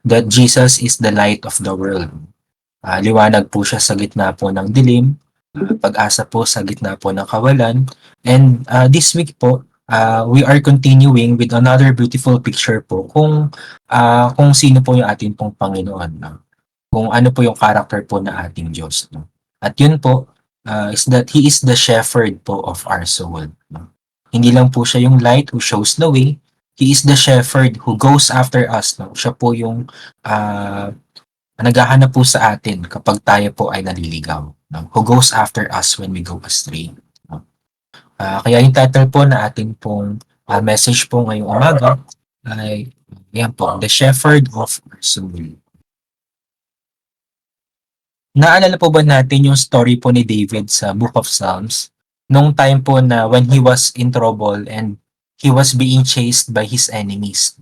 that Jesus is the light of the world. Liwanag po siya sa gitna po ng dilim, pag-asa po sa gitna po ng kawalan. And this week po, we are continuing with another beautiful picture po kung sino po yung ating pong Panginoon. No? Kung ano po yung character po na ating Diyos. No? At yun po, is that He is the shepherd po of our soul. No? Hindi lang po siya yung light who shows the way, He is the shepherd who goes after us. No? Siya po yung naghahanap po sa atin kapag tayo po ay naliligaw. No? Who goes after us when we go astray. No? Kaya yung title po na ating pong message po ngayong umaga ay yan po, The Shepherd of Our Soul. Naalala po ba natin yung story po ni David sa Book of Psalms? Nung time po na when he was in trouble and he was being chased by his enemies.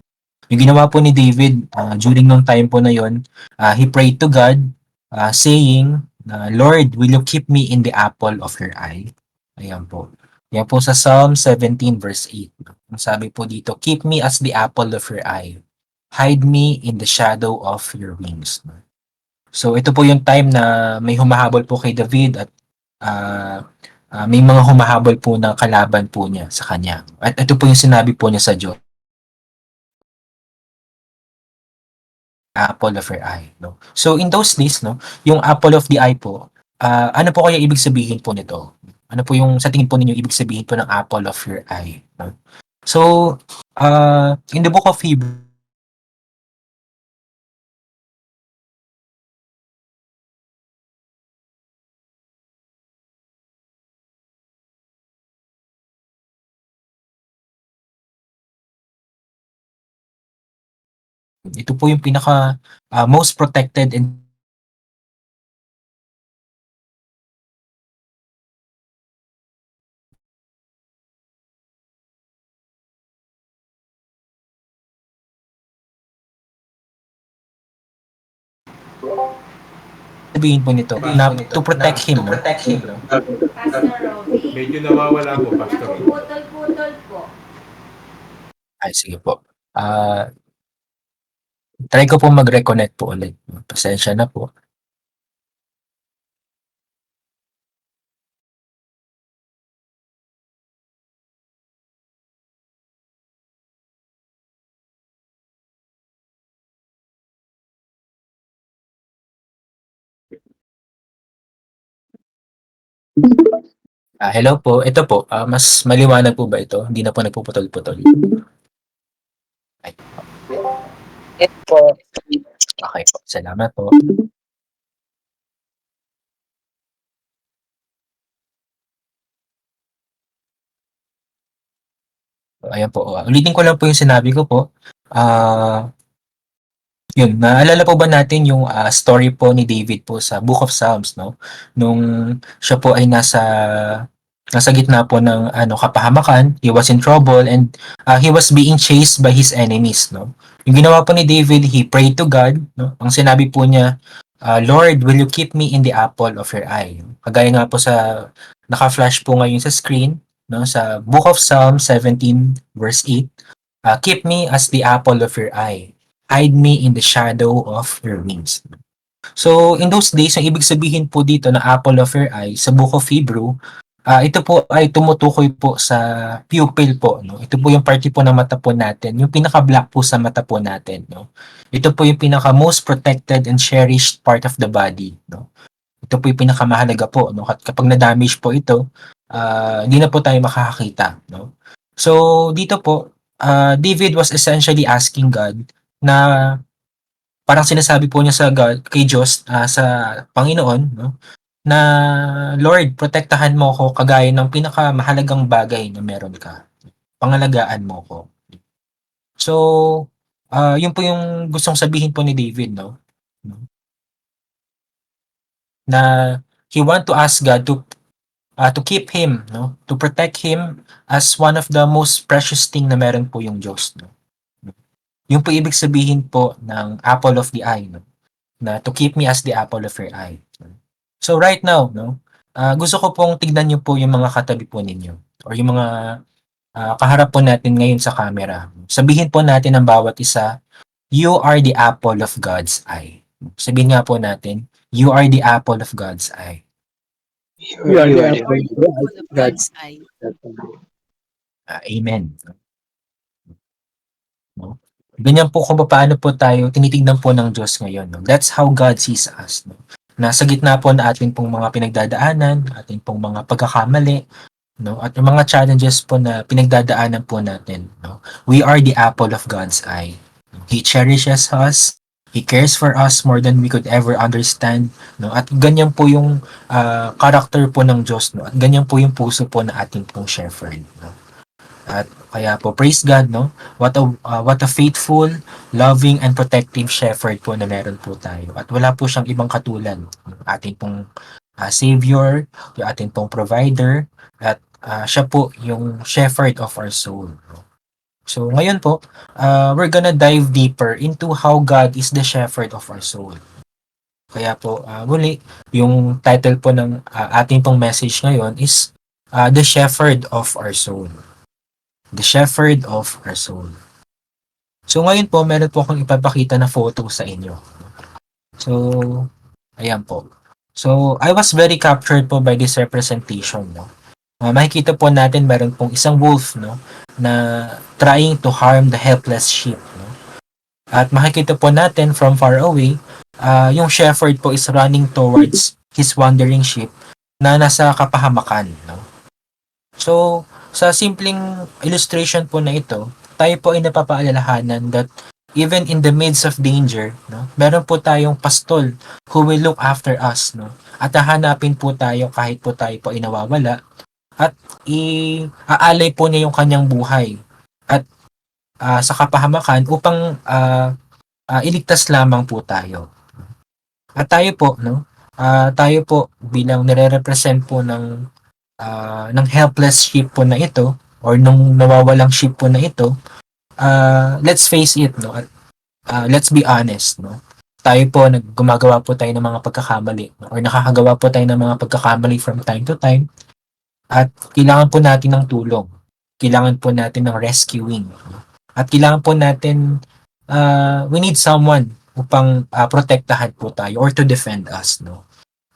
Yung ginawa po ni David during nung time po na yon, he prayed to God saying, Lord, will you keep me in the apple of your eye? Ayan po. Yan po sa Psalm 17 verse 8. Ang sabi po dito, keep me as the apple of your eye. Hide me in the shadow of your wings. So ito po yung time na may humahabol po kay David at may mga humahabol po na kalaban po niya sa kanya. At ito po yung sinabi po niya sa Diyos, apple of your eye. No? So in those days, no, yung apple of the eye po, ano po kaya ibig sabihin po nito? Ano po yung sa tingin po ninyo ibig sabihin po ng apple of your eye? No? So in the book of Hebrews, ito po yung pinaka most protected and sabihin po nito na to protect him. No? Pastor Robby. Medyo nawawala po, Pastor. Napuputol-putol po. Ay, sige po. Try ko po mag-reconnect po ulit. Pasensya na po. Hello po. Ito po, mas maliwanag po ba ito? Hindi na po nagpuputol-putol. Ay. Ito po. Okay po. Salamat po. Ayan po. Ulitin ko lang po yung sinabi ko po. Yun, naalala po ba natin yung story po ni David po sa Book of Psalms, no? Nung siya po ay nasa gitna po ng kapahamakan, he was in trouble and he was being chased by his enemies, no? Yung ginawa po ni David, he prayed to God, no? Ang sinabi po niya, Lord, will you keep me in the apple of your eye? Kagaya nga po sa naka-flash po ngayon sa screen, no? Sa Book of Psalms 17 verse 8, keep me as the apple of your eye. Hide me in the shadow of your wings. So, in those days, ang ibig sabihin po dito na apple of your eye sa Book of Hebrew, ito po ay tumutukoy po sa pupil po. No? Ito po yung party po ng mata po natin, yung pinaka-black po sa mata po natin. No? Ito po yung pinaka-most protected and cherished part of the body. No? Ito po yung pinakamahalaga po. No? Kapag na-damage po ito, hindi na po tayo makakakita. No? So, dito po, David was essentially asking God na parang sinasabi po niya sa God, kay Diyos, sa Panginoon, no? Na Lord, protektahan mo ko kagaya ng pinakamahalagang bagay na meron ka. Pangalagaan mo ko. So, yun po yung gustong sabihin po ni David, no? Na he want to ask God to keep him, no? To protect him as one of the most precious thing na meron po yung Diyos, no? Yung po ibig sabihin po ng apple of the eye, no? Na to keep me as the apple of your eye. So right now, no, gusto ko pong tignan niyo po yung mga katabi po ninyo or yung mga kaharap po natin ngayon sa camera. Sabihin po natin ang bawat isa You are the apple of God's eye. Sabihin nga po natin, you are the apple of God's eye. You are the apple of Apple of God's God's eye. Amen. No? Ganyan po kung paano po tayo tinitignan po ng Diyos ngayon. No? That's how God sees us. No? Nasa gitna po na ating pong mga pinagdadaanan, ating pong mga pagkakamali, no? At yung mga challenges po na pinagdadaanan po natin. No? We are the apple of God's eye. He cherishes us. He cares for us more than we could ever understand. No? At ganyan po yung character po ng Diyos. No? At ganyan po yung puso po na ating pong shepherd. No? At kaya po, praise God, no? What a faithful, loving, and protective shepherd po na meron po tayo. At wala po siyang ibang katulad. Yung ating pong Savior, yung ating pong provider, at siya po yung shepherd of our soul. No? So, ngayon po, we're gonna dive deeper into how God is the shepherd of our soul. Kaya po, muli, yung title po ng ating pong message ngayon is The Shepherd of Our Soul. The shepherd of our soul. So ngayon po, meron po akong ipapakita na photo sa inyo. So, ayan po. So, I was very captured po by this representation. No? Makikita po natin meron pong isang wolf, no, na trying to harm the helpless sheep. No? At makikita po natin from far away, yung shepherd po is running towards his wandering sheep na nasa kapahamakan. No? So, sa simpleng illustration po na ito, tayo po ay napapaalalahanan that even in the midst of danger, no, meron po tayong pastol who will look after us, no. At hahanapin po tayo kahit po tayo po ay nawawala at iaalay po niya yung kanyang buhay at sa kapahamakan upang iligtas lamang po tayo. At tayo po, no, tayo po bilang nire-represent po ng helpless sheep po na ito or nung nawawalang sheep po na ito, let's face it, no, let's be honest, no, tayo po gumagawa po tayo ng mga pagkakamali, no? Or nakakagawa po tayo ng mga pagkakamali from time to time at kailangan po natin ng tulong, kailangan po natin ng rescuing, no? At kailangan po natin we need someone upang protektahan po tayo or to defend us, no.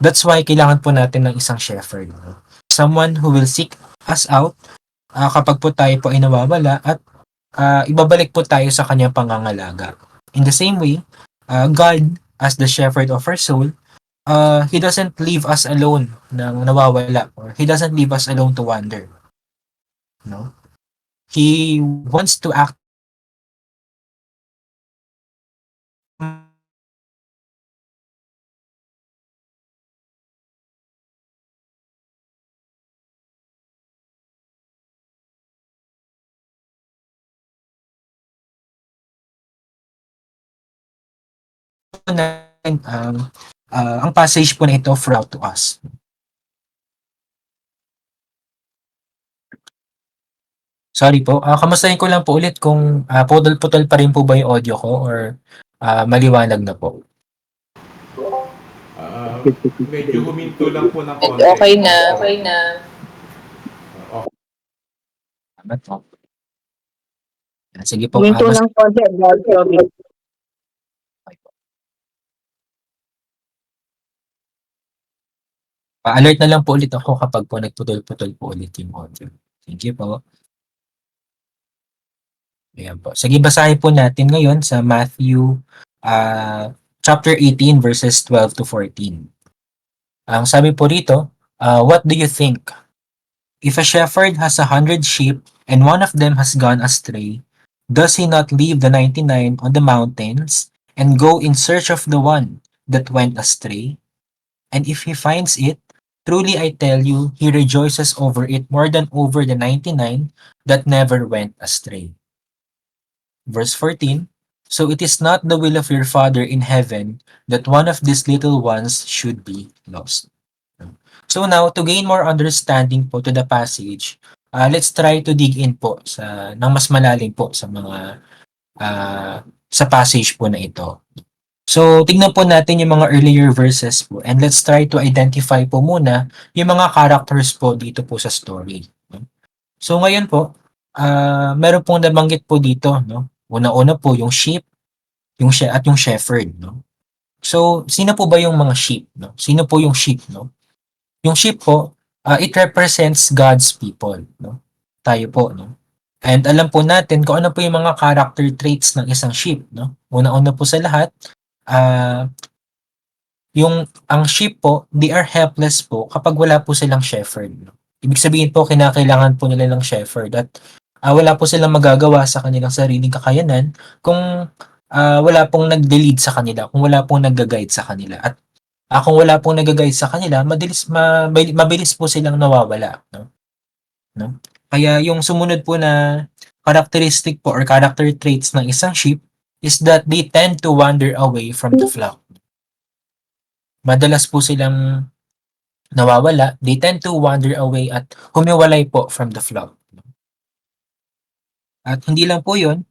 That's why kailangan po natin ng isang shepherd, no? Someone who will seek us out kapag po tayo po ay nawawala at ibabalik po tayo sa kanyang pangangalaga. In the same way, God as the shepherd of our soul, He doesn't leave us alone nang nawawala or He doesn't leave us alone to wander. No? He wants to act natin ang passage po na ito throughout to us. Sorry po, kamustahin ko lang po ulit kung putol-putol pa rin po ba yung audio ko or maliwanag na po. Medyo huminto lang po ng konti. Okay na. Okay na. Tama po. Sige po. Huminto ng konti. Alert na lang po ulit ako kapag po nagputol-putol po ulit yung audio. Thank you po. Ayan po. Sige, basahin po natin ngayon sa Matthew chapter 18 verses 12 to 14. Ang sabi po rito, what do you think? If a shepherd has 100 sheep and one of them has gone astray, does he not leave the 99 on the mountains and go in search of the one that went astray? And if he finds it, truly I tell you, he rejoices over it more than over the 99 that never went astray. Verse 14, so it is not the will of your Father in heaven that one of these little ones should be lost. So now, to gain more understanding po to the passage, let's try to dig in po ng mas malalim po sa mga sa passage po na ito. So, tignan po natin yung mga earlier verses po and let's try to identify po muna yung mga characters po dito po sa story. So, ngayon po, meron pong nabanggit po dito, no? Una-una po yung sheep, yung shepherd, no? So, sino po ba yung mga sheep, no? Sino po yung sheep, no? Yung sheep po, it represents God's people, no? Tayo po, no? And alam po natin kung ano po yung mga character traits ng isang sheep, no? Una-una po sa lahat, ah, ang sheep po, they are helpless po kapag wala po silang shepherd, no? Ibig sabihin po, kinakailangan po nila ng shepherd at wala po silang magagawa sa kanilang sariling kakayanan kung wala pong nagde-lead sa kanila, kung wala pong nagga-guide sa kanila. At kung wala pong nagga-guide sa kanila, mabilis po silang nawawala, no? No? Kaya yung sumunod po na characteristic po or character traits ng isang sheep is that they tend to wander away from the flock. Madalas po silang nawawala, they tend to wander away at humiwalay po from the flock. At hindi lang po yun,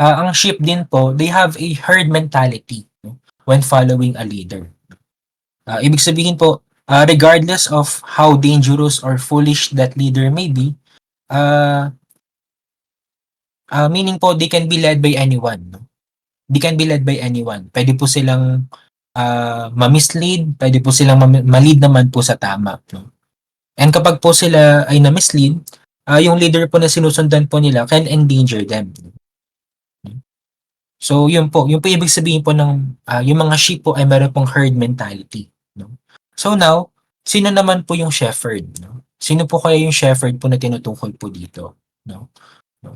ang sheep din po, they have a herd mentality, no, when following a leader. Ibig sabihin po, regardless of how dangerous or foolish that leader may be, meaning po they can be led by anyone. No? They can be led by anyone. Pwede po silang ma-mislead, pwede po silang ma-lead naman po sa tama. No? And kapag po sila ay na-mislead, yung leader po na sinusundan po nila can endanger them. So yun po ibig sabihin po ng yung mga sheep po ay meron pong herd mentality. No? So now, sino naman po yung shepherd? No? Sino po kaya yung shepherd po na tinutukoy po dito? No?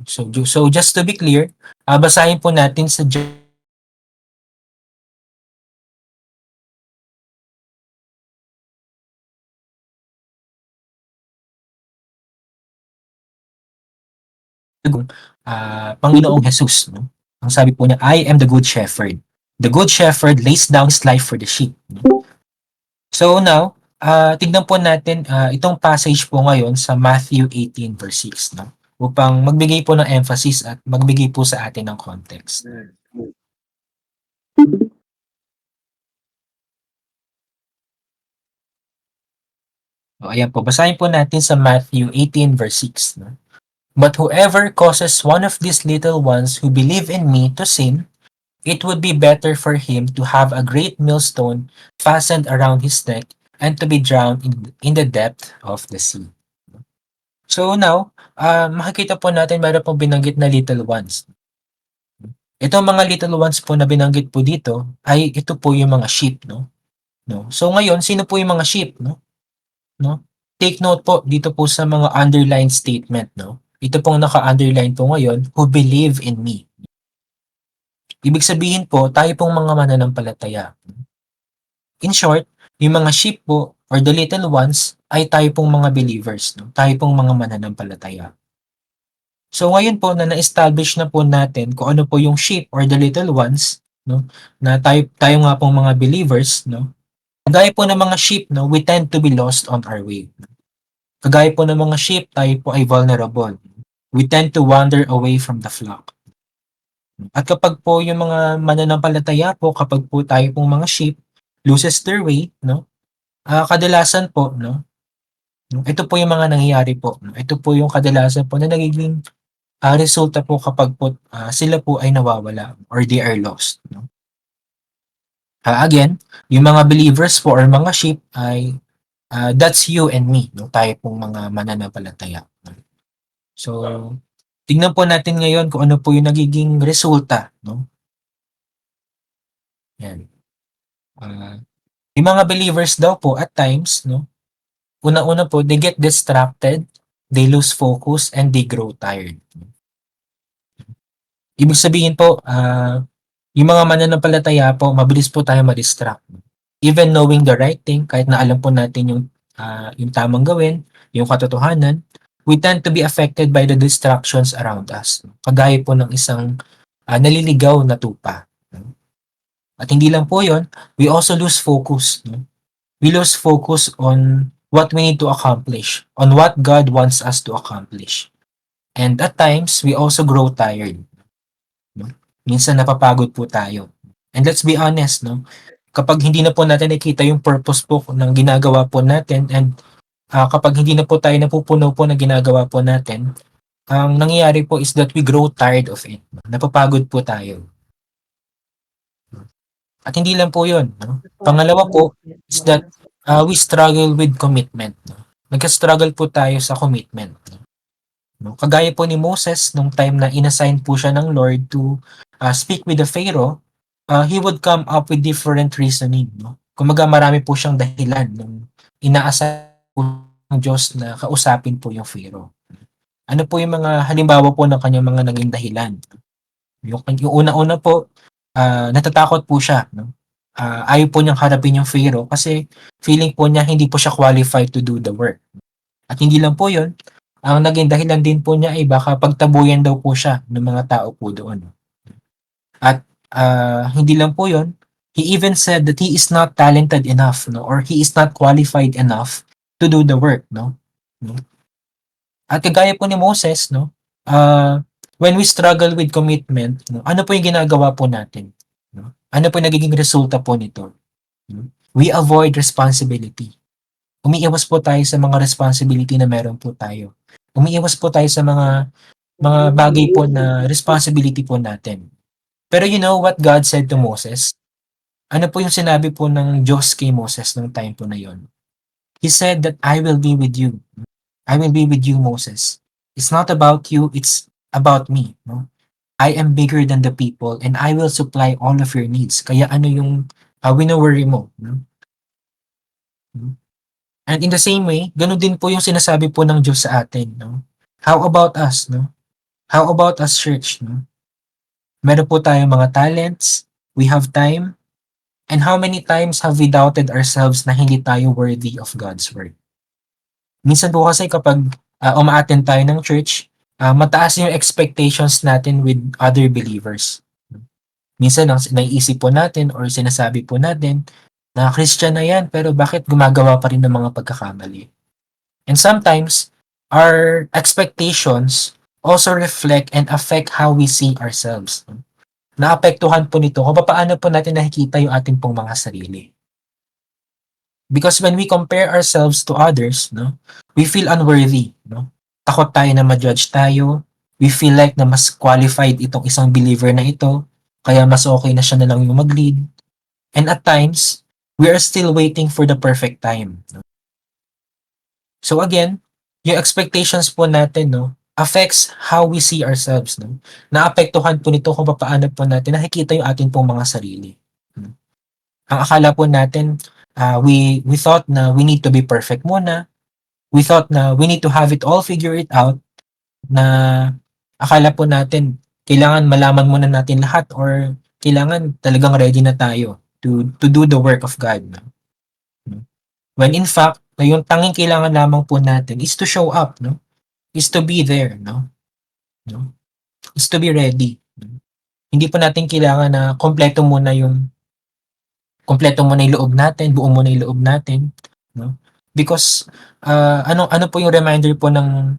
So just to be clear, basahin po natin sa Panginoong Jesus, no? Ang sabi po niya, I am the good shepherd. The good shepherd lays down his life for the sheep. No? So now, tignan po natin itong passage po ngayon sa Matthew 18 verse 6, no? Upang magbigay po ng emphasis at magbigay po sa atin ng context. So, ayan po, basahin po natin sa Matthew 18 verse 6. No? But whoever causes one of these little ones who believe in me to sin, it would be better for him to have a great millstone fastened around his neck and to be drowned in the depth of the sea. So now, makikita po natin mayroon pong binanggit na little ones. Itong mga little ones po na binanggit po dito ay ito po yung mga sheep, no? So ngayon, sino po yung mga sheep, no? Take note po dito po sa mga underlined statement, no? Ito pong naka-underline po ngayon, who believe in me. Ibig sabihin po, tayo pong mga mananampalataya. In short, yung mga sheep po or the little ones ay tayo pong mga believers, no? Tayo pong mga mananampalataya. So ngayon po na na-establish na po natin kung ano po yung sheep or the little ones, no? Na tayo nga pong mga believers, no? Kagaya po ng mga sheep, no, we tend to be lost on our way. Kagaya po ng mga sheep, tayo po ay vulnerable. We tend to wander away from the flock. At kapag po yung mga mananampalataya po, kapag po tayo pong mga sheep loses their way, no? Kadalasan po, no? Ito po yung mga nangyayari po. No? Ito po yung kadalasan po na nagiging resulta po kapag po sila po ay nawawala or they are lost, no? Again, yung mga believers po or mga sheep ay that's you and me, no? Tayo pong mga mananampalataya. So, tingnan po natin ngayon kung ano po yung nagiging resulta, no? Yan. Yung mga believers daw po at times, no? Una-una po, they get distracted, they lose focus, and they grow tired. Ibig sabihin po, yung mga mananampalataya po, mabilis po tayo ma-distract. Even knowing the right thing, kahit na alam po natin yung tamang gawin, yung katotohanan, we tend to be affected by the distractions around us. Kagaya po ng isang naliligaw na tupa. At hindi lang po yon, we also lose focus. We lose focus on what we need to accomplish, on what God wants us to accomplish. And at times, we also grow tired. Minsan napapagod po tayo. And let's be honest, no? Kapag hindi na po natin nakita yung purpose po ng ginagawa po natin and kapag hindi na po tayo napupuno po ng ginagawa po natin, ang nangyayari po is that we grow tired of it. Napapagod po tayo. At hindi lang po yun. No? Pangalawa po is that we struggle with commitment. No? Nagka-struggle po tayo sa commitment. No? Kagaya po ni Moses, nung time na inassign po siya ng Lord to speak with the Pharaoh, he would come up with different reasoning. No? Kumaga marami po siyang dahilan nung inaassign po ng Diyos na kausapin po yung Pharaoh. Ano po yung mga halimbawa po ng kanyang mga naging dahilan? Yung una-una po, natatakot po siya. No? Ayaw po niyang harapin yung Pharaoh kasi feeling po niya hindi po siya qualified to do the work. At hindi lang po yun, ang naging dahilan din po niya ay baka pagtabuyan daw po siya ng mga tao po doon. At hindi lang po yun, he even said that he is not talented enough, no? Or he is not qualified enough to do the work. No? At kagaya po ni Moses, no? When we struggle with commitment, no? Ano po yung ginagawa po natin? No? Ano po yung nagiging resulta po nito? No? We avoid responsibility. Umiiwas po tayo sa mga responsibility na meron po tayo. Umiiwas po tayo sa mga bagay po na responsibility po natin. Pero you know what God said to Moses? Ano po yung sinabi po ng Diyos kay Moses nung time po na yon? He said that I will be with you. I will be with you, Moses. It's not about you, it's about me. No? I am bigger than the people and I will supply all of your needs. Kaya ano yung wino-worry mo? No? And in the same way, ganun din po yung sinasabi po ng Diyos sa atin. No? How about us? No? How about us, church? No? Meron po tayong mga talents, we have time, and how many times have we doubted ourselves na hindi tayo worthy of God's word? Minsan po kasi kapag uma-attend tayo ng church, mataas yung expectations natin with other believers. Minsan ang naiisip po natin or sinasabi po natin na Christian na yan pero bakit gumagawa pa rin ng mga pagkakamali? And sometimes, our expectations also reflect and affect how we see ourselves. Naapektuhan po nito kung paano po natin nakikita yung ating pong mga sarili. Because when we compare ourselves to others, no, we feel unworthy. No? Takot tayo na ma-judge tayo. We feel like na mas qualified itong isang believer na ito, kaya mas okay na siya na lang yung mag-lead. And at times, we are still waiting for the perfect time. No? So again, yung expectations po natin, no, affects how we see ourselves. No? Naapektuhan po nito kung paano po natin nakikita yung ating pong mga sarili. No? Ang akala po natin, we thought na we need to be perfect muna. We thought na we need to have it all figure it out. Na akala po natin, kailangan malaman muna natin lahat or kailangan talagang ready na tayo to do the work of God. No? When in fact, na yung tanging kailangan lamang po natin is to show up, no? Is to be there, no? Is to be ready. No? Hindi po natin kailangan na kompleto muna yung loob natin, buo muna yung loob natin, no? Because ano po yung reminder po ng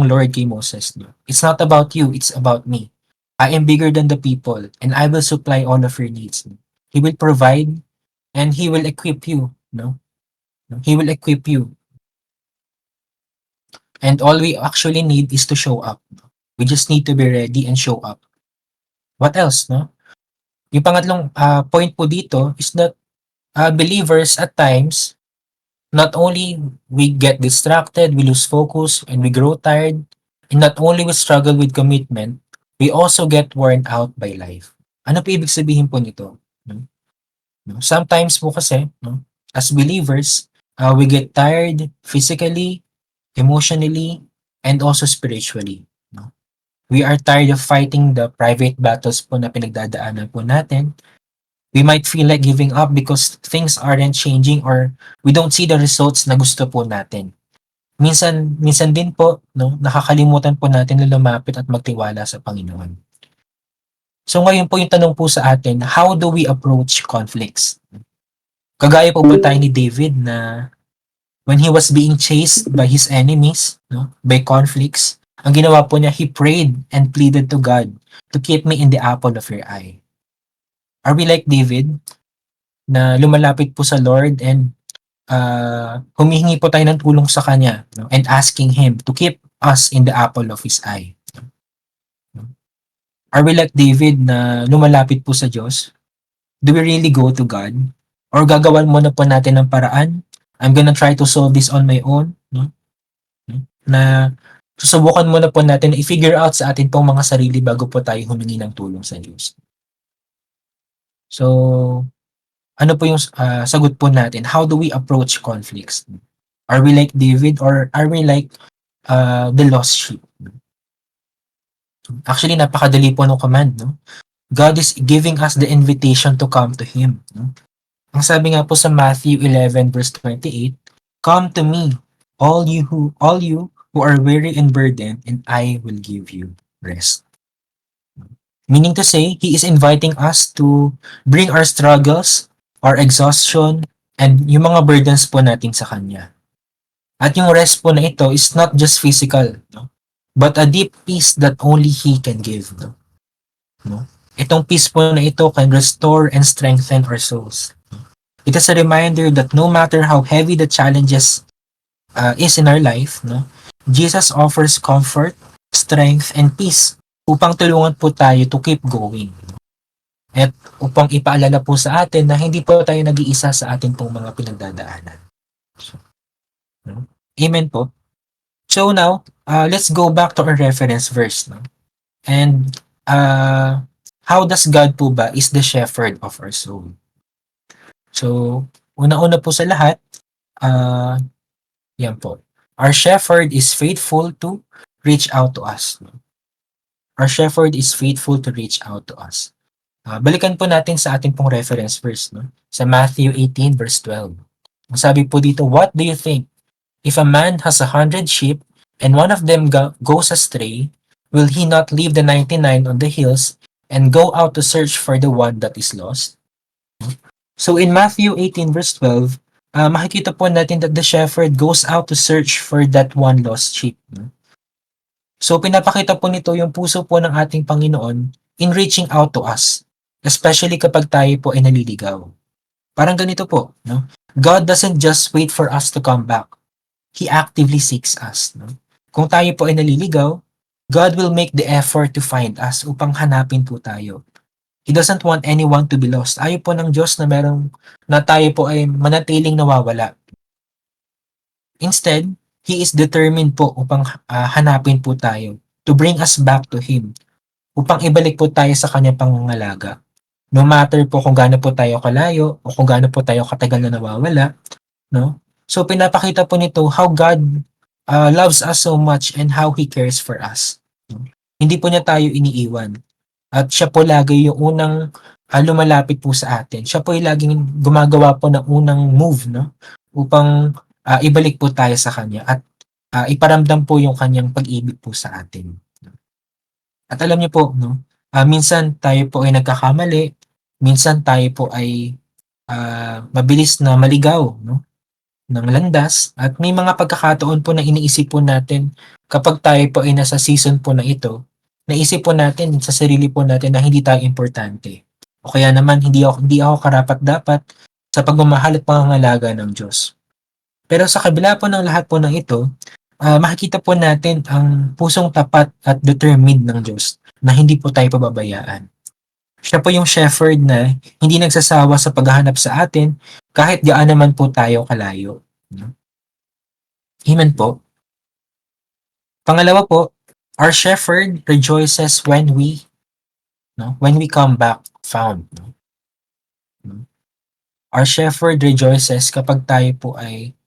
Lord kay Moses, no? It's not about you, it's about me. I am bigger than the people and I will supply all of your needs. No? He will provide and he will equip you, no? He will equip you. And all we actually need is to show up. We just need to be ready and show up. What else, no? Yung pangatlong point po dito is that believers at times, not only we get distracted, we lose focus, and we grow tired, and not only we struggle with commitment, we also get worn out by life. Ano po ibig sabihin po nito? No? Sometimes po kasi, no, as believers, we get tired physically, emotionally, and also spiritually. No? We are tired of fighting the private battles po na pinagdadaanan po natin. We might feel like giving up because things aren't changing or we don't see the results na gusto po natin. Minsan din po, no, nakakalimutan po natin na lumapit at magtiwala sa Panginoon. So ngayon po yung tanong po sa atin, how do we approach conflicts? Kagaya po ba tayo ni David na when he was being chased by his enemies, no, by conflicts, ang ginawa po niya, he prayed and pleaded to God to keep me in the apple of your eye. Are we like David na lumalapit po sa Lord and humihingi po tayo ng tulong sa Kanya, no, and asking Him to keep us in the apple of His eye? Are we like David na lumalapit po sa Diyos do we really go to God? Or gagawan muna po natin ng paraan? I'm gonna try to solve this on my own, no? Na susubukan muna po natin na i-figure out sa atin pong mga sarili bago po tayo humingi ng tulong sa Diyos. So, ano po yung sagot po natin? How do we approach conflicts? Are we like David or are we like the lost sheep? Actually, napakadali po ng command, no? God is giving us the invitation to come to Him. No? Ang sabi nga po sa Matthew 11 verse 28, "Come to me, all you who are weary and burdened, and I will give you rest." Meaning to say, He is inviting us to bring our struggles, our exhaustion, and yung mga burdens po natin sa Kanya. At yung rest po na ito is not just physical, no? But a deep peace that only He can give. No? Itong peace po na ito can restore and strengthen our souls. It is a reminder that no matter how heavy the challenges is in our life, no, Jesus offers comfort, strength, and peace upang tulungan po tayo to keep going. At upang ipaalala po sa atin na hindi po tayo nag-iisa sa atin pong mga pinagdadaanan. So, no? Amen po. So now, let's go back to our reference verse. No? And how does God po ba is the shepherd of our soul? So, una-una po sa lahat, yan po. Our shepherd is faithful to reach out to us. Our shepherd is faithful to reach out to us. Balikan po natin sa ating pong reference verse, no? Sa Matthew 18 verse 12. Ang sabi po dito, "What do you think? If a man has 100 sheep and one of them goes astray, will he not leave the 99 on the hills and go out to search for the one that is lost?" So in Matthew 18 verse 12, makikita po natin that the shepherd goes out to search for that one lost sheep. So pinapakita po nito yung puso po ng ating Panginoon in reaching out to us, especially kapag tayo po ay naliligaw. Parang ganito po, no? God doesn't just wait for us to come back. He actively seeks us. No? Kung tayo po ay naliligaw, God will make the effort to find us upang hanapin po tayo. He doesn't want anyone to be lost. Ayaw po ng Diyos na tayo po ay manatiling nawawala. Instead, He is determined po upang hanapin po tayo, to bring us back to Him, upang ibalik po tayo sa Kanya pangangalaga. No matter po kung gaano po tayo kalayo o kung gaano po tayo katagal na nawawala, no? So pinapakita po nito how God loves us so much and how He cares for us. Hindi po niya tayo iniiwan. At siya po lagi yung unang lumalapit po sa atin. Siya po yung laging gumagawa po ng unang move, no? Upang ibalik po tayo sa Kanya at iparamdam po yung Kanyang pag-ibig po sa atin. At alam niyo po, no? Minsan tayo po ay nagkakamali, minsan tayo po ay mabilis na maligaw, no? Ng landas, at may mga pagkakataon po na iniisip po natin kapag tayo po ay nasa season po na ito, naisip po natin sa sarili po natin na hindi tayo importante. O kaya naman hindi ako karapat-dapat sa pagmamahal at pangangalaga ng Diyos. Pero sa kabila po ng lahat po ng ito, makikita po natin ang pusong tapat at determined ng Diyos na hindi po tayo pababayaan. Siya po yung shepherd na hindi nagsasawa sa paghahanap sa atin kahit gaano naman po tayo kalayo. Amen po. Pangalawa po, our shepherd rejoices when we come back found. Our shepherd rejoices kapag tayo po ay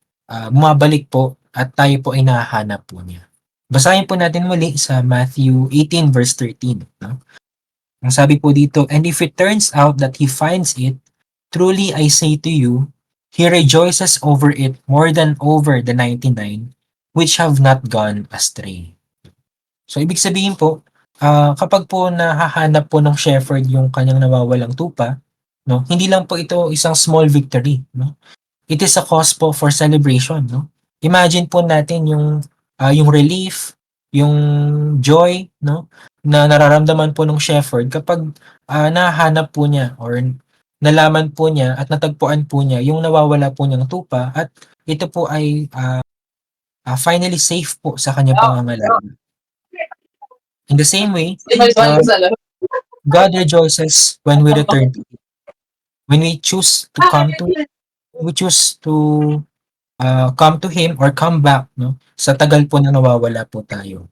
bumabalik po at tayo po ay nahahanap po niya. Basahin po natin muli sa Matthew 18 verse 13. No? Ang sabi po dito, "And if it turns out that he finds it, truly I say to you, he rejoices over it more than over the 99 which have not gone astray." So, ibig sabihin po, kapag po nahahanap po ng shepherd yung kanyang nawawalang tupa, no, hindi lang po ito isang small victory. No? It is a cause po for celebration. No? Imagine po natin yung relief, yung joy, no, na nararamdaman po ng shepherd kapag nahanap po niya or nalaman po niya at natagpuan po niya yung nawawala po niyang tupa at ito po ay finally safe po sa kanyang pangangalaga. In the same way, God rejoices when we return to Him. when we choose to come to Him or come back, no, sa tagal po na nawawala po tayo.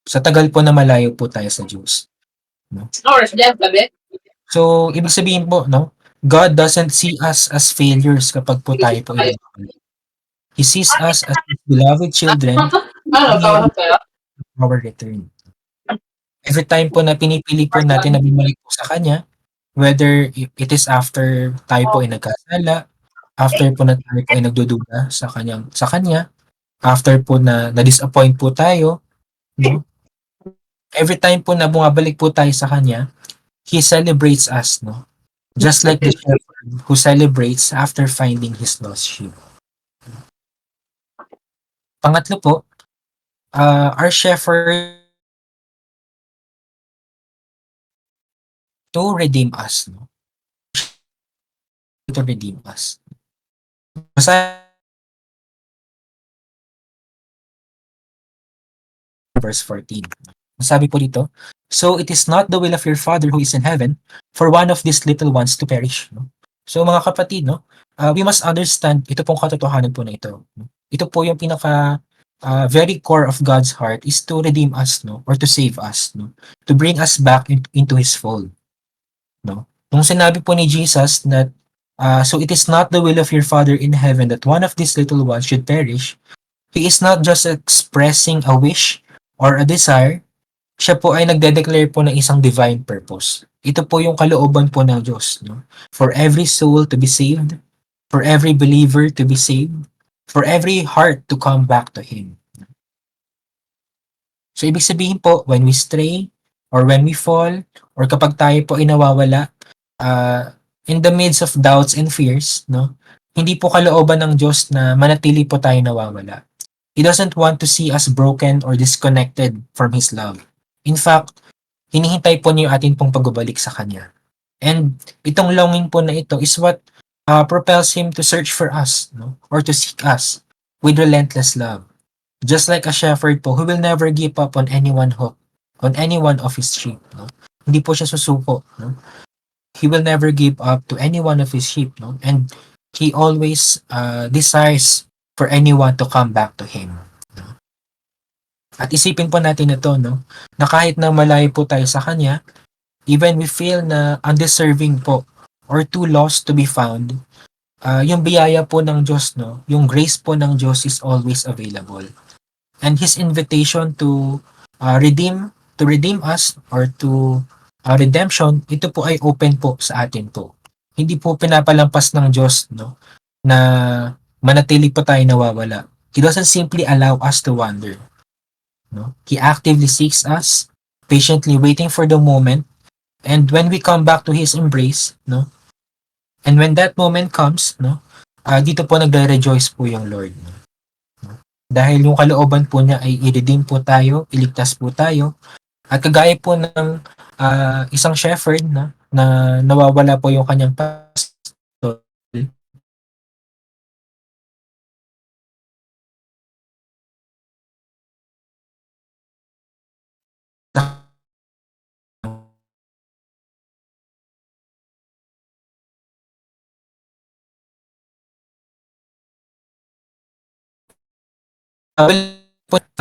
Sa tagal po na malayo po tayo sa Diyos. No? So, ibig sabihin po, no, God doesn't see us as failures kapag po tayo po ay nawawala. He sees us as His beloved children our return. Every time po na pinipili po natin na bumalik po sa Kanya, whether it is after tayo po ay nagkasala, after po na tayo po ay nagdududa sa Kanya, after po na na-disappoint po tayo, no? Every time po na bumabalik po tayo sa Kanya, He celebrates us, no? Just like the shepherd who celebrates after finding his lost sheep. Pangatlo po, our shepherd to redeem us, no? To redeem us. Verse 14. Sabi po dito, so it is not the will of your Father who is in heaven for one of these little ones to perish. No? So mga kapatid, no, we must understand ito pong katotohanan po na ito. No? Ito po yung pinaka very core of God's heart is to redeem us, no, or to save us, no, to bring us back into His fold. No? Nung sinabi po ni Jesus that so it is not the will of your Father in heaven that one of these little ones should perish, He is not just expressing a wish or a desire, siya po ay nagde-declare po ng isang divine purpose. Ito po yung kalooban po ng Diyos. No? For every soul to be saved, for every believer to be saved, for every heart to come back to Him. So, ibig sabihin po, when we stray, or when we fall, or kapag tayo po ay nawawala, in the midst of doubts and fears, no, hindi po kalooban ng Diyos na manatili po tayo nawawala. He doesn't want to see us broken or disconnected from His love. In fact, hinihintay po niya yung atin pong pagbabalik sa Kanya. And itong longing po na ito is what propels Him to search for us, no? Or to seek us with relentless love. Just like a shepherd po who will never give up on any one of his sheep. No? Hindi po siya susuko. No? He will never give up to any one of his sheep. No? And He always desires for anyone to come back to Him. At isipin po natin ito, no, na kahit na malayo po tayo sa Kanya, even we feel na undeserving po or too lost to be found, yung biyaya po ng Diyos, no, yung grace po ng Diyos is always available. And His invitation to redeem us or to redemption, ito po ay open po sa atin po. Hindi po pinapalampas ng Diyos, no, na manatili po tayo nawawala. He doesn't simply allow us to wander. No? He actively seeks us, patiently waiting for the moment, and when we come back to His embrace, no? And when that moment comes, no? Dito po nagre-rejoice po yung Lord. No? Dahil yung kalooban po niya ay i-redeem po tayo, iligtas po tayo, at kagaya po ng isang shepherd na nawawala po yung kanyang pastor,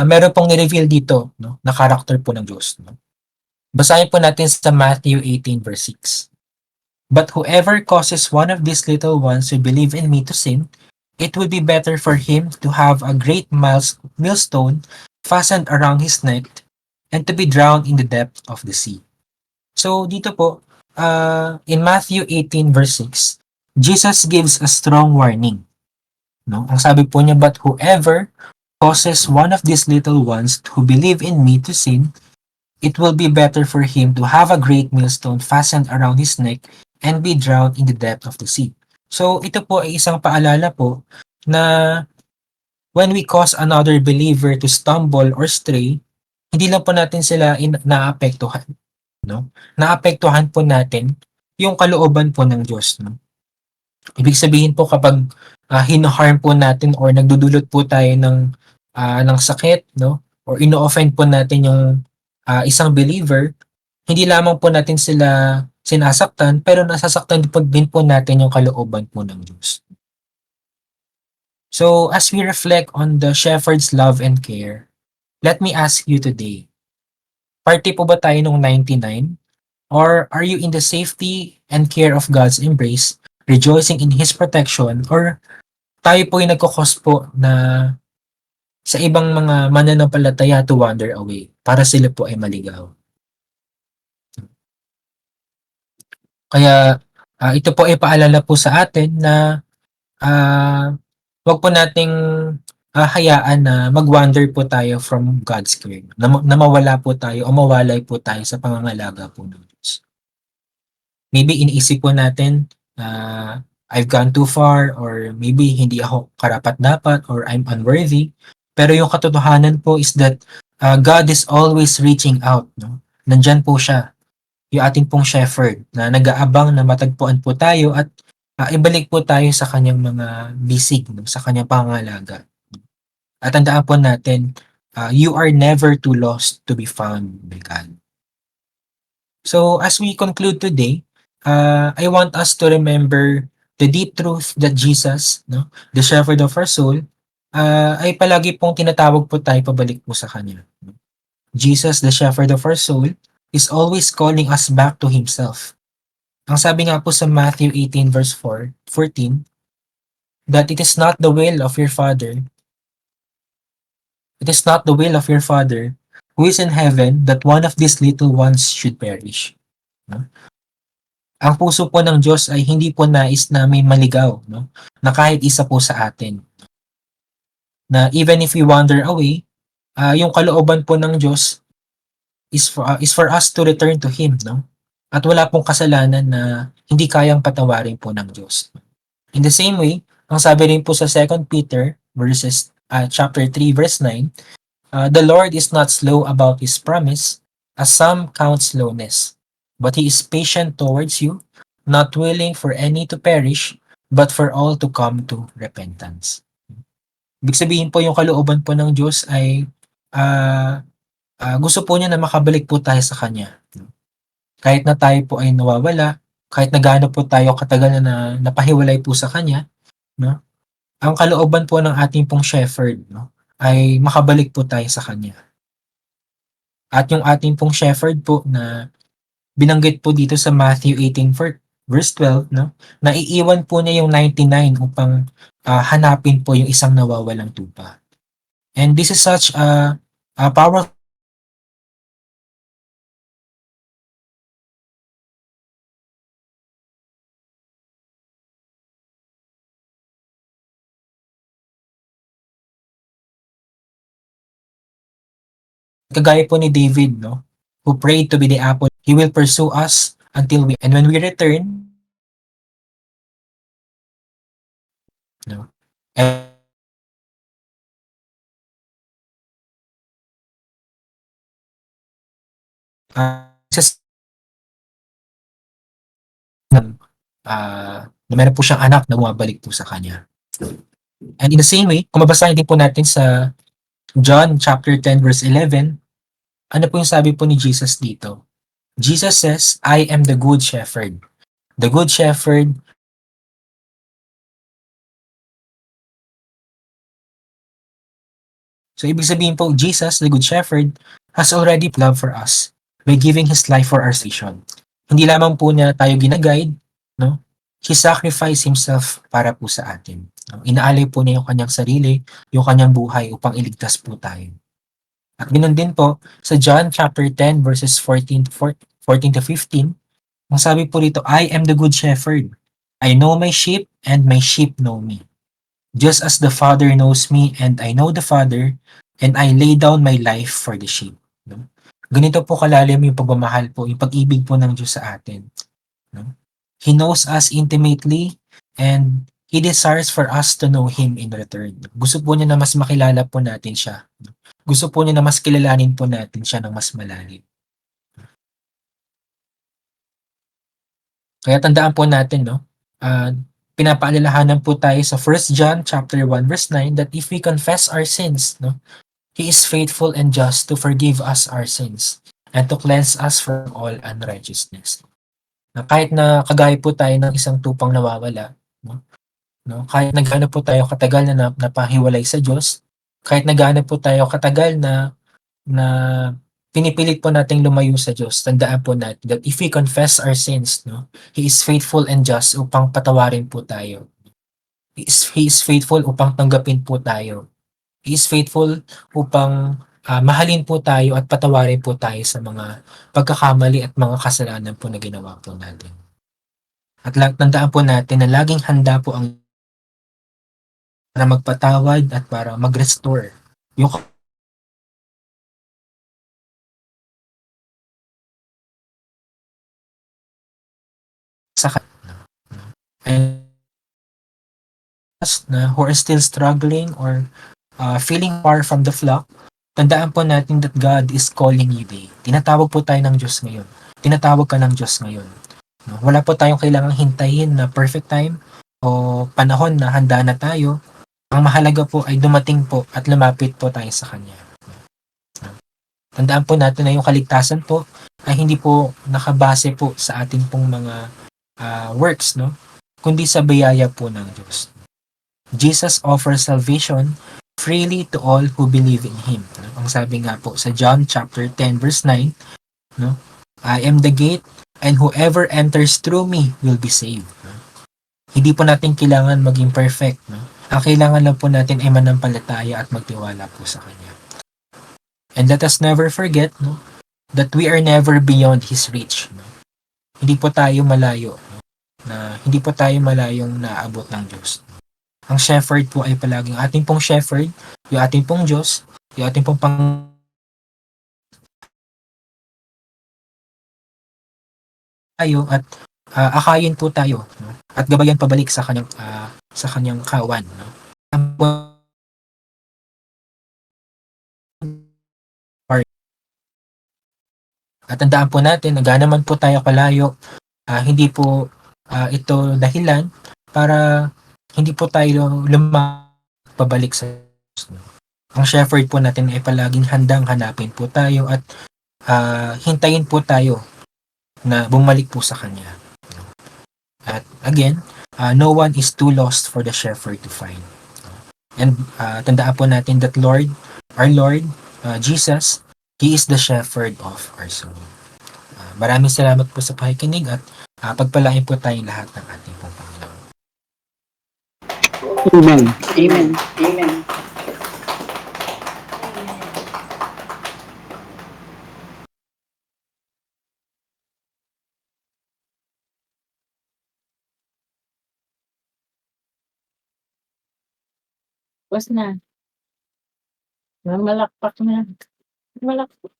meron pong ni-reveal dito, no, na character po ng Diyos. No? Basahin po natin sa Matthew 18 verse 6. But whoever causes one of these little ones who believe in me to sin, it would be better for him to have a great millstone fastened around his neck and to be drowned in the depth of the sea. So dito po, in Matthew 18 verse 6, Jesus gives a strong warning. No? Ang sabi po niya, but whoever causes one of these little ones who believe in me to sin, it will be better for him to have a great millstone fastened around his neck and be drowned in the depth of the sea. So ito po ay isang paalala po na when we cause another believer to stumble or stray, hindi lang po natin sila naapektuhan. No? Naapektuhan po natin yung kalooban po ng Diyos. No? Ibig sabihin po kapag hino-harm po natin or nagdudulot po tayo ng sakit, no? Or ino-offend po natin yung isang believer, hindi lamang po natin sila sinasaktan, pero nasasaktan din po natin yung kalooban po ng Diyos. So, as we reflect on the shepherd's love and care, let me ask you today, party po ba tayo nung 99? Or are you in the safety and care of God's embrace, rejoicing in His protection? Or tayo po yung nagkakos po na sa ibang mga mananampalataya to wander away para sila po ay maligaw? Kaya ito po ay paalala po sa atin na wag po nating hayaan na mag-wander po tayo from God's care. Na mawala po tayo o mawalay po tayo sa pangangalaga po ng Diyos. Maybe iniisip po natin, I've gone too far, or maybe hindi ako karapat-dapat, or I'm unworthy. Pero yung katotohanan po is that God is always reaching out. No? Nandyan po siya, yung ating pong shepherd, na nag-aabang na matagpuan po tayo at ibalik po tayo sa kanyang mga bisig, no? Sa kanyang pangangalaga. At tandaan po natin, you are never too lost to be found by God. So as we conclude today, I want us to remember the deep truth that Jesus, no, the shepherd of our soul, ay palagi pong tinatawag po tayo pabalik po sa Kanya. Jesus, the shepherd of our soul, is always calling us back to Himself. Ang sabi nga po sa Matthew 18 verse 14, that it is not the will of your Father, who is in heaven, that one of these little ones should perish. No? Ang puso po ng Diyos ay hindi po nais na may maligaw, no? Na kahit isa po sa atin. Na even if we wander away, yung kalooban po ng Diyos is for us to return to Him, no? At wala pong kasalanan na hindi kayang patawarin po ng Diyos. In the same way, ang sabi rin po sa 2 Peter chapter 3 verse 9, the Lord is not slow about His promise, as some count slowness, but He is patient towards you, not willing for any to perish, but for all to come to repentance. Ibig sabihin po yung kalooban po ng Diyos ay gusto po niya na makabalik po tayo sa Kanya. Kahit na tayo po ay nawawala, kahit na gaano po tayo katagal na napahiwalay po sa Kanya, no? Ang kalooban po ng ating pong shepherd, no, ay makabalik po tayo sa Kanya. At yung ating pong shepherd po na binanggit po dito sa Matthew 18 verse 12, no, naiiwan po niya yung 99 upang hanapin po yung isang nawawalang tupa. And this is such a powerful kagaya po ni David, no, who prayed to be the apple. He will pursue us until and when we return, no, and na meron po siyang anak na bumabalik po sa kanya. And in the same way, kung mabasahin din po natin sa John chapter 10 verse 11, ano po yung sabi po ni Jesus dito? Jesus says, I am the good shepherd. The good shepherd So ibig sabihin po, Jesus, the good shepherd, has already love for us by giving His life for our salvation. Hindi lamang po niya tayo ginaguide, no? He sacrificed Himself para po sa atin. No? Inaalay po niya yung kanyang sarili, yung kanyang buhay upang iligtas po tayo. At ganoon din po, sa John chapter 10 verses 14 to 15, ang sabi po dito, I am the good shepherd. I know my sheep and my sheep know me. Just as the Father knows me and I know the Father, and I lay down my life for the sheep. No? Ganito po kalalim yung pagmamahal po, yung pag-ibig po ng Diyos sa atin. No? He knows us intimately and He desires for us to know Him in return. Gusto po niya na mas makilala po natin siya. Gusto po niya na mas kilalanin po natin siya ng mas malalim. Kaya tandaan po natin, no? Pinapaalalahanan po tayo sa 1 John chapter 1 verse 9 that if we confess our sins, no, He is faithful and just to forgive us our sins and to cleanse us from all unrighteousness. Na kahit na kagaya po tayo ng isang tupang nawawala, kahit na gaano po tayo katagal na napahiwalay sa Diyos, kahit na gaano po tayo katagal na pinipilit po nating lumayo sa Diyos, tandaan po natin that if we confess our sins, He is faithful and just upang patawarin po tayo. He is faithful upang tanggapin po tayo. He is faithful upang mahalin po tayo at patawarin po tayo sa mga pagkakamali at mga kasalanan po na ginawa po natin. At tandaan po natin na laging handa po ang para magpatawad at para mag-restore yung sa and na who are still struggling or feeling far from the flock, tandaan po natin that God is calling you today. Tinatawag po tayo ng Diyos ngayon. Tinatawag ka ng Diyos ngayon. Wala po tayong kailangang hintayin na perfect time o panahon na handa na tayo. Ang mahalaga po ay dumating po at lumapit po tayo sa Kanya. Tandaan po natin na yung kaligtasan po ay hindi po nakabase po sa ating pong mga works, kundi sa biyaya po ng Diyos. Jesus offers salvation freely to all who believe in Him. Ang sabi nga po sa John chapter 10 verse 9, I am the gate and whoever enters through me will be saved. Hindi po natin kailangan maging perfect. Ang kailangan lang po natin ay manampalataya at magtiwala po sa Kanya. And let us never forget that we are never beyond His reach. Hindi po tayo malayo. Hindi po tayo malayong naabot ng Diyos. Ang shepherd po ay palaging ating pong shepherd, yung ating pong Diyos, yung ating pong tayo at akayin po tayo at gabayan pabalik sa kanyang kawan. At tandaan po natin na naman po tayo kalayo, hindi po ito dahilan para hindi po tayo pabalik sa Diyos. Ang shepherd po natin ay palaging handang hanapin po tayo at hintayin po tayo na bumalik po sa Kanya. At again, no one is too lost for the shepherd to find. And tandaan po natin that our Lord, Jesus, He is the shepherd of our soul. Maraming salamat po sa pakikinig at pagpalain po tayong lahat ng ating pong Panginoon. Amen. Amen. Amen. Tapos na. Malakpak na. Malakpak.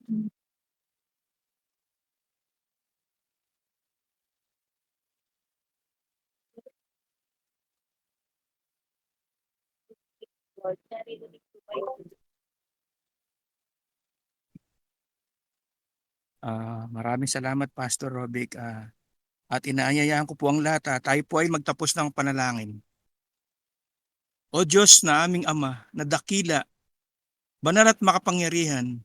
Maraming salamat, Pastor Robic. At inaanyayaan ko po ang lahat, tayo po ay magtapos ng panalangin. O Diyos na aming Ama, na dakila, banal at makapangyarihan,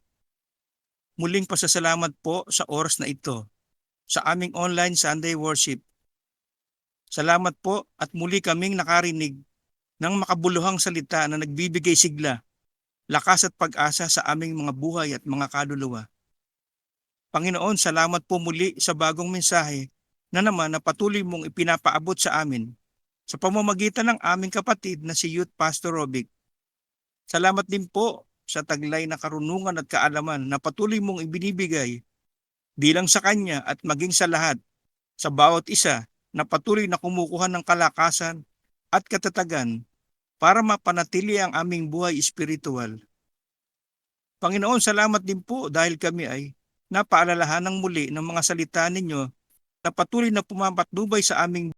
muling pasasalamat po sa oras na ito, sa aming online Sunday worship. Salamat po at muli kaming nakarinig ng makabuluhang salita na nagbibigay sigla, lakas at pag-asa sa aming mga buhay at mga kaluluwa. Panginoon, salamat po muli sa bagong mensahe na naman na patuloy mong ipinapaabot sa amin sa pamamagitan ng aming kapatid na si Youth Pastor Robic. Salamat din po sa taglay na karunungan at kaalaman na patuloy mong ibinibigay di lang sa kanya at maging sa lahat, sa bawat isa na patuloy na kumukuha ng kalakasan at katatagan para mapanatili ang aming buhay espiritual. Panginoon, salamat din po dahil kami ay napaalalahan ng muli ng mga salita ninyo na patuloy na pumapatnubay sa aming